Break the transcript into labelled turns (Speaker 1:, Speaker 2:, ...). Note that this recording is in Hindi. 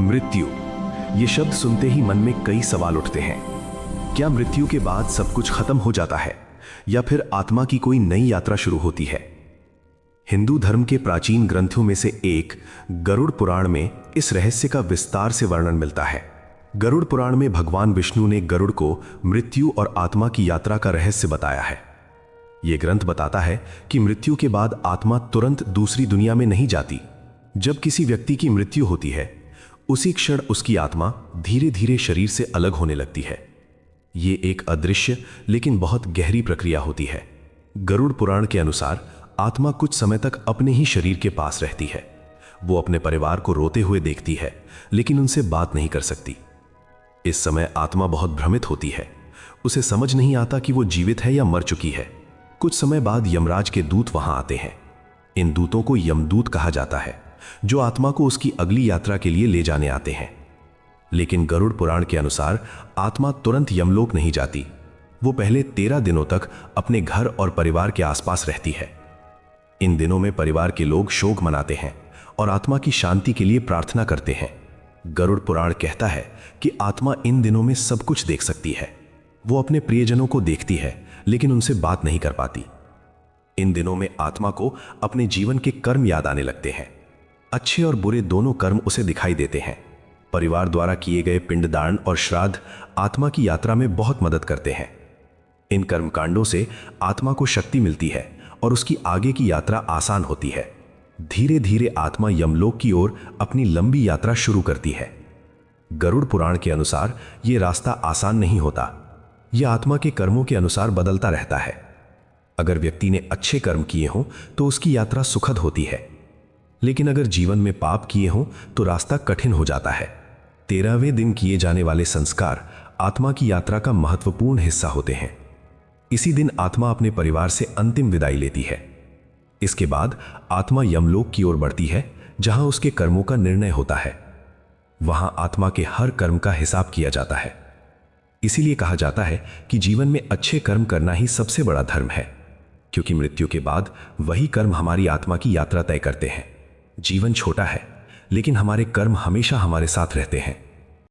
Speaker 1: मृत्यु, ये शब्द सुनते ही मन में कई सवाल उठते हैं। क्या मृत्यु के बाद सब कुछ खत्म हो जाता है या फिर आत्मा की कोई नई यात्रा शुरू होती है? हिंदू धर्म के प्राचीन ग्रंथों में से एक गरुड़ पुराण में इस रहस्य का विस्तार से वर्णन मिलता है। गरुड़ पुराण में भगवान विष्णु ने गरुड़ को मृत्यु और आत्मा की यात्रा का रहस्य बताया है। यह ग्रंथ बताता है कि मृत्यु के बाद आत्मा तुरंत दूसरी दुनिया में नहीं जाती। जब किसी व्यक्ति की मृत्यु होती है, उसी क्षण उसकी आत्मा धीरे धीरे शरीर से अलग होने लगती है। ये एक अदृश्य लेकिन बहुत गहरी प्रक्रिया होती है। गरुड़ पुराण के अनुसार आत्मा कुछ समय तक अपने ही शरीर के पास रहती है। वो अपने परिवार को रोते हुए देखती है, लेकिन उनसे बात नहीं कर सकती। इस समय आत्मा बहुत भ्रमित होती है। उसे समझ नहीं आता कि वो जीवित है या मर चुकी है। कुछ समय बाद यमराज के दूत वहां आते हैं। इन दूतों को यमदूत कहा जाता है, जो आत्मा को उसकी अगली यात्रा के लिए ले जाने आते हैं। लेकिन गरुड़ पुराण के अनुसार आत्मा तुरंत यमलोक नहीं जाती। वो पहले 13 दिनों तक अपने घर और परिवार के आसपास रहती है। इन दिनों में परिवार के लोग शोक मनाते हैं और आत्मा की शांति के लिए प्रार्थना करते हैं। गरुड़ पुराण कहता है कि आत्मा इन दिनों में सब कुछ देख सकती है। वो अपने प्रियजनों को देखती है, लेकिन उनसे बात नहीं कर पाती। इन दिनों में आत्मा को अपने जीवन के कर्म याद आने लगते हैं। अच्छे और बुरे दोनों कर्म उसे दिखाई देते हैं। परिवार द्वारा किए गए पिंडदान और श्राद्ध आत्मा की यात्रा में बहुत मदद करते हैं। इन कर्मकांडों से आत्मा को शक्ति मिलती है और उसकी आगे की यात्रा आसान होती है। धीरे धीरे आत्मा यमलोक की ओर अपनी लंबी यात्रा शुरू करती है। गरुड़ पुराण के अनुसार यह रास्ता आसान नहीं होता। यह आत्मा के कर्मों के अनुसार बदलता रहता है। अगर व्यक्ति ने अच्छे कर्म किए हों तो उसकी यात्रा सुखद होती है, लेकिन अगर जीवन में पाप किए हों तो रास्ता कठिन हो जाता है। 13वें दिन किए जाने वाले संस्कार आत्मा की यात्रा का महत्वपूर्ण हिस्सा होते हैं। इसी दिन आत्मा अपने परिवार से अंतिम विदाई लेती है। इसके बाद आत्मा यमलोक की ओर बढ़ती है, जहां उसके कर्मों का निर्णय होता है। वहां आत्मा के हर कर्म का हिसाब किया जाता है। इसीलिए कहा जाता है कि जीवन में अच्छे कर्म करना ही सबसे बड़ा धर्म है, क्योंकि मृत्यु के बाद वही कर्म हमारी आत्मा की यात्रा तय करते हैं। जीवन छोटा है, लेकिन हमारे कर्म हमेशा हमारे साथ रहते हैं।